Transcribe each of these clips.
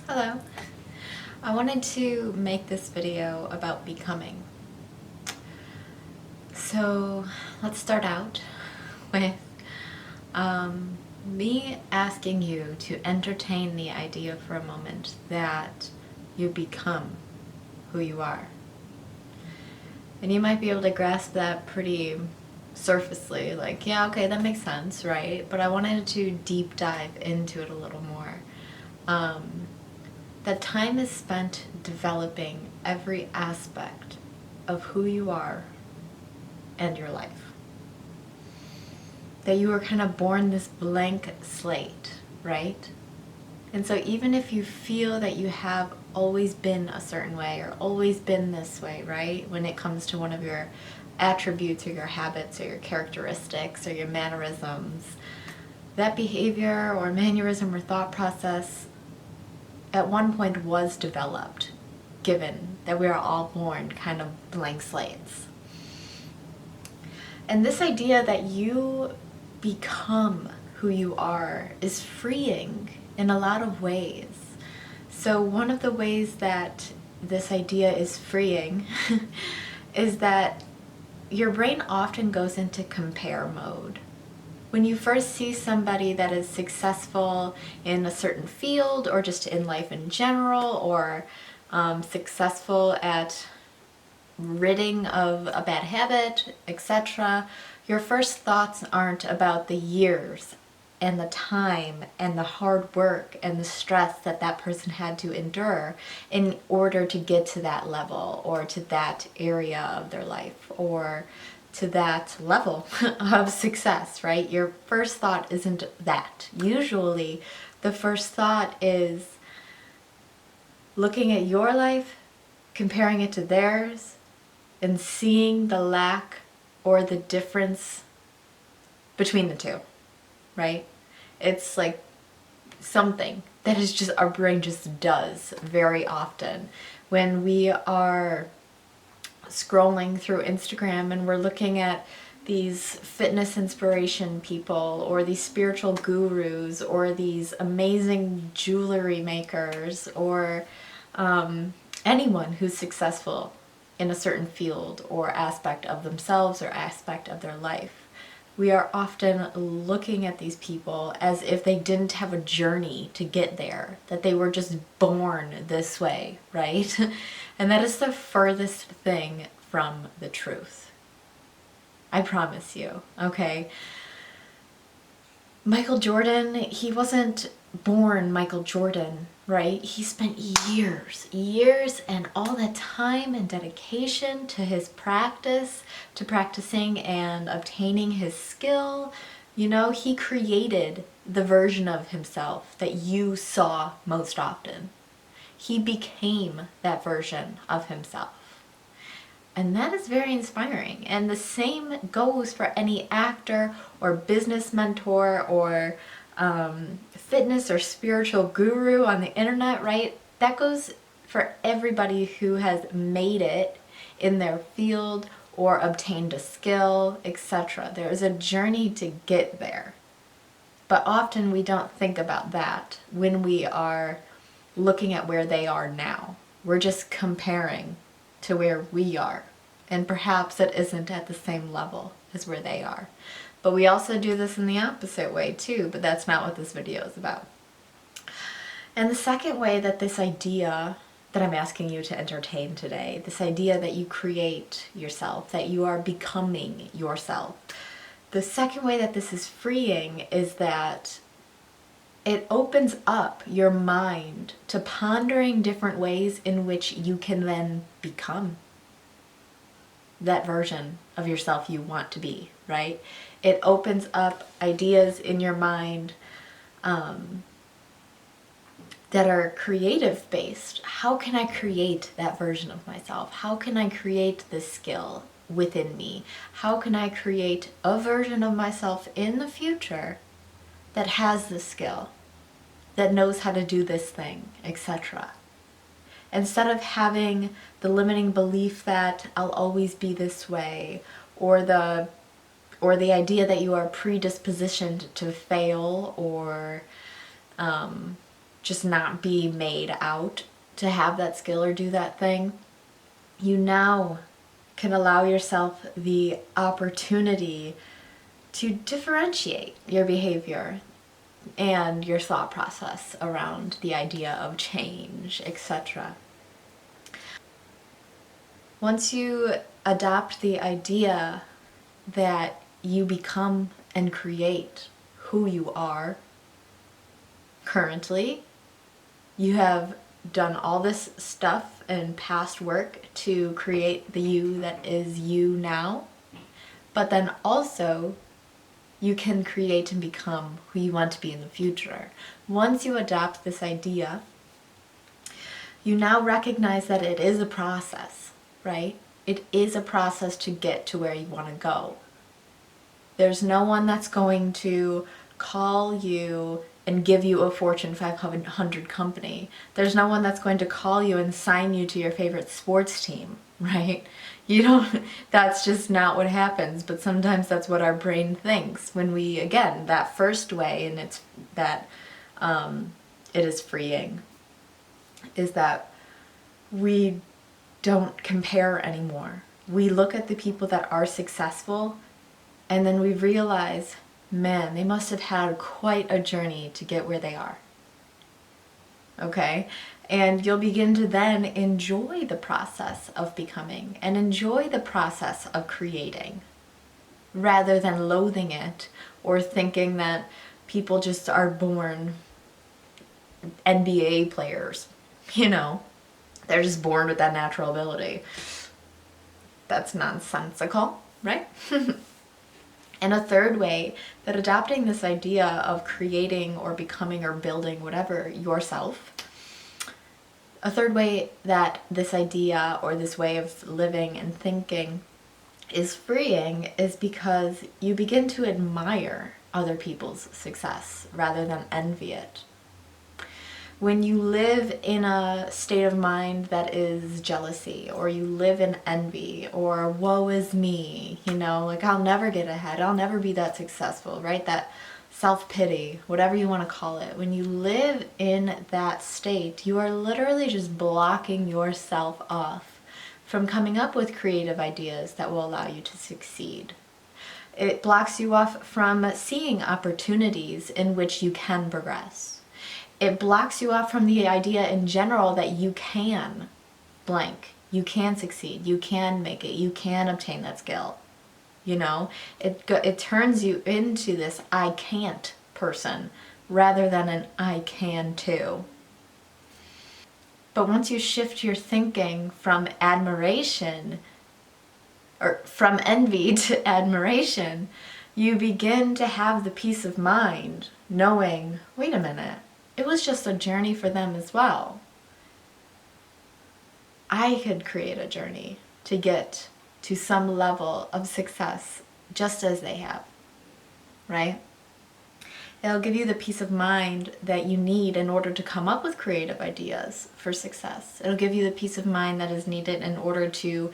Hello. I wanted to make this video about becoming. So let's start out with me asking you to entertain the idea for a moment that you become who you are. And you might be able to grasp that pretty surfacely, like, yeah, okay, that makes sense, right? But I wanted to deep dive into it a little more. That time is spent developing every aspect of who you are and your life. That you were kind of born this blank slate, right? And so even if you feel that you have always been a certain way or always been this way, right? When it comes to one of your attributes or your habits or your characteristics or your mannerisms, that behavior or mannerism or thought process at one point was developed, given that we are all born kind of blank slates. And this idea that you become who you are is freeing in a lot of ways. So one of the ways that this idea is freeing is that your brain often goes into compare mode. When you first see somebody that is successful in a certain field or just in life in general, or successful at ridding of a bad habit, etc., your first thoughts aren't about the years and the time and the hard work and the stress that that person had to endure in order to get to that level or to that area of their life or to that level of success, right? Your first thought isn't that. Usually the first thought is looking at your life, comparing it to theirs, and seeing the lack or the difference between the two, right? It's like something that is just our brain just does very often when we are scrolling through Instagram and we're looking at these fitness inspiration people or these spiritual gurus or these amazing jewelry makers or anyone who's successful in a certain field or aspect of themselves or aspect of their life. We are often looking at these people as if they didn't have a journey to get there, that they were just born this way, right? And that is the furthest thing from the truth. I promise you, okay? Michael Jordan, he wasn't born Michael Jordan, right? He spent years and all that time and dedication to his practice, to practicing and obtaining his skill. You know, he created the version of himself that you saw most often. He became that version of himself. And that is very inspiring. And the same goes for any actor or business mentor or fitness or spiritual guru on the internet, right? That goes for everybody who has made it in their field or obtained a skill, etc. There is a journey to get there. But often we don't think about that when we are looking at where they are now. We're just comparing to where we are. And perhaps it isn't at the same level as where they are. But we also do this in the opposite way too, but that's not what this video is about. And the second way that this idea that I'm asking you to entertain today, this idea that you create yourself, that you are becoming yourself, the second way that this is freeing is that it opens up your mind to pondering different ways in which you can then become that version of yourself you want to be, right? It opens up ideas in your mind that are creative based. How can I create that version of myself? How can I create this skill within me? How can I create a version of myself in the future that has this skill, that knows how to do this thing, etc.? Instead of having the limiting belief that I'll always be this way, or the idea that you are predispositioned to fail or just not be made out to have that skill or do that thing, you now can allow yourself the opportunity to differentiate your behavior and your thought process around the idea of change, etc. Once you adopt the idea that you become and create who you are currently, you have done all this stuff and past work to create the you that is you now, but then also you can create and become who you want to be in the future. Once you adopt this idea, you now recognize that it is a process, right? It is a process to get to where you want to go. There's no one that's going to call you and give you a Fortune 500 company. There's no one that's going to call you and sign you to your favorite sports team, right? You don't, that's just not what happens, but sometimes that's what our brain thinks when we, again, that first way, and it's that it is freeing, is that we don't compare anymore. We look at the people that are successful and then we realize, man, they must have had quite a journey to get where they are. Okay? And you'll begin to then enjoy the process of becoming and enjoy the process of creating rather than loathing it or thinking that people just are born NBA players. You know, they're just born with that natural ability. That's nonsensical, right? And a third way that adopting this idea of creating or becoming or building whatever yourself, a third way that this idea or this way of living and thinking is freeing is because you begin to admire other people's success rather than envy it. When you live in a state of mind that is jealousy, or you live in envy, or woe is me, you know, like I'll never get ahead, I'll never be that successful, right? That self-pity, whatever you want to call it. When you live in that state, you are literally just blocking yourself off from coming up with creative ideas that will allow you to succeed. It blocks you off from seeing opportunities in which you can progress. It blocks you off from the idea in general that you can blank, you can succeed, you can make it, you can obtain that skill. You know, it turns you into this I can't person rather than an I can too. But once you shift your thinking from admiration or from envy to admiration, you begin to have the peace of mind knowing, wait a minute, it was just a journey for them as well. I could create a journey to get to some level of success just as they have, right? It'll give you the peace of mind that you need in order to come up with creative ideas for success. It'll give you the peace of mind that is needed in order to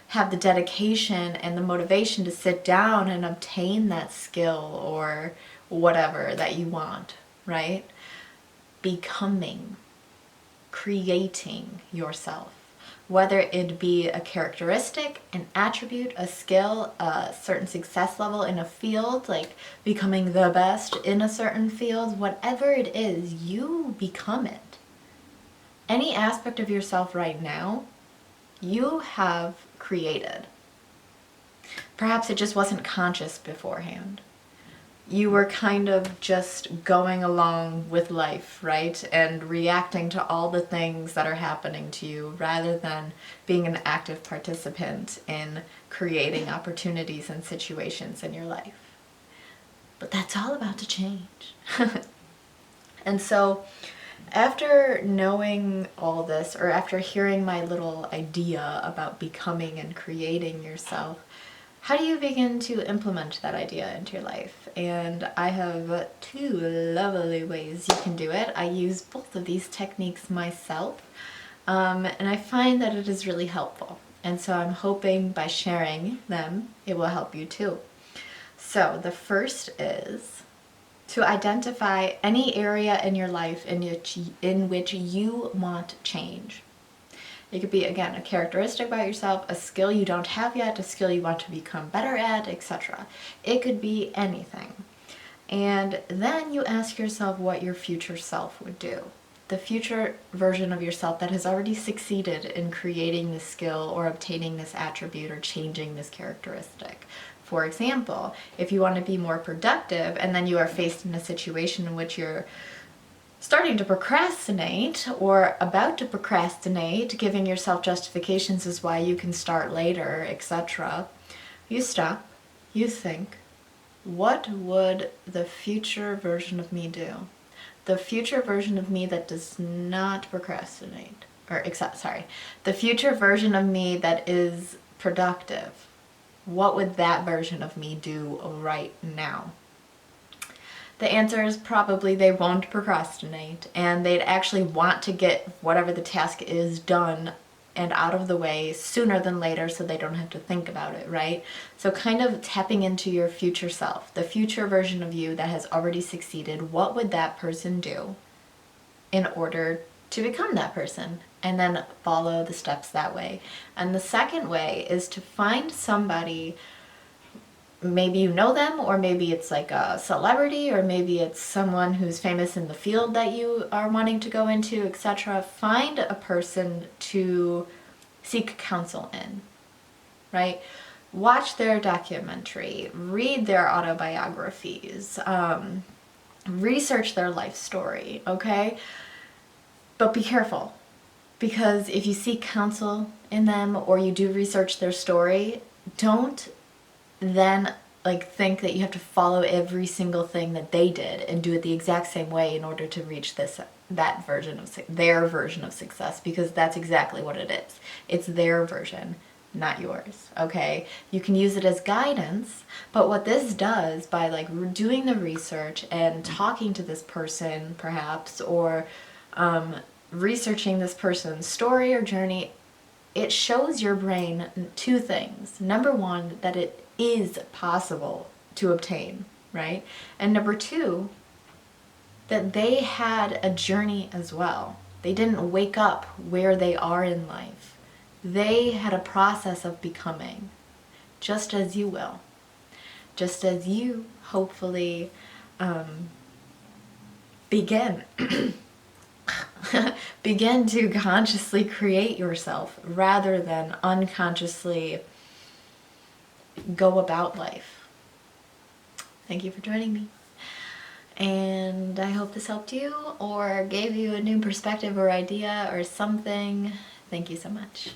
have the dedication and the motivation to sit down and obtain that skill or whatever that you want, right? Becoming, creating yourself, whether it be a characteristic, an attribute, a skill, a certain success level in a field, like becoming the best in a certain field, whatever it is, you become it. Any aspect of yourself right now, you have created. Perhaps it just wasn't conscious beforehand. You were kind of just going along with life, right? And reacting to all the things that are happening to you rather than being an active participant in creating opportunities and situations in your life. But that's all about to change. And so after knowing all this, or after hearing my little idea about becoming and creating yourself, how do you begin to implement that idea into your life? And I have two lovely ways you can do it. I use both of these techniques myself, and I find that it is really helpful. And so I'm hoping by sharing them, it will help you too. So the first is to identify any area in your life in which you want change. It could be, again, a characteristic about yourself, a skill you don't have yet, a skill you want to become better at, etc. It could be anything. And then you ask yourself what your future self would do. The future version of yourself that has already succeeded in creating this skill or obtaining this attribute or changing this characteristic. For example, if you want to be more productive and then you are faced in a situation in which you're starting to procrastinate or about to procrastinate, giving yourself justifications as why you can start later, etc., you stop, you think, what would the future version of me do? The future version of me that does not procrastinate, the future version of me that is productive. What would that version of me do right now? The answer is probably they won't procrastinate, and they'd actually want to get whatever the task is done and out of the way sooner than later so they don't have to think about it, right? So kind of tapping into your future self, the future version of you that has already succeeded, what would that person do in order to become that person? And then follow the steps that way. And the second way is to find somebody, maybe you know them, or maybe it's like a celebrity, or maybe it's someone who's famous in the field that you are wanting to go into, etc. Find a person to seek counsel in, right? Watch their documentary, read their autobiographies, research their life story, okay? But be careful, because if you seek counsel in them or you do research their story, don't then think that you have to follow every single thing that they did and do it the exact same way in order to reach that version of their version of success, because that's exactly what it is. It's their version, not yours, okay? You can use it as guidance, but what this does by doing the research and talking to this person perhaps, or researching this person's story or journey, it shows your brain two things. Number one, that it is possible to obtain, right? And number two, that they had a journey as well. They didn't wake up where they are in life. They had a process of becoming, just as you will. Just as you hopefully begin to consciously create yourself rather than unconsciously go about life. Thank you for joining me. And I hope this helped you or gave you a new perspective or idea or something. Thank you so much.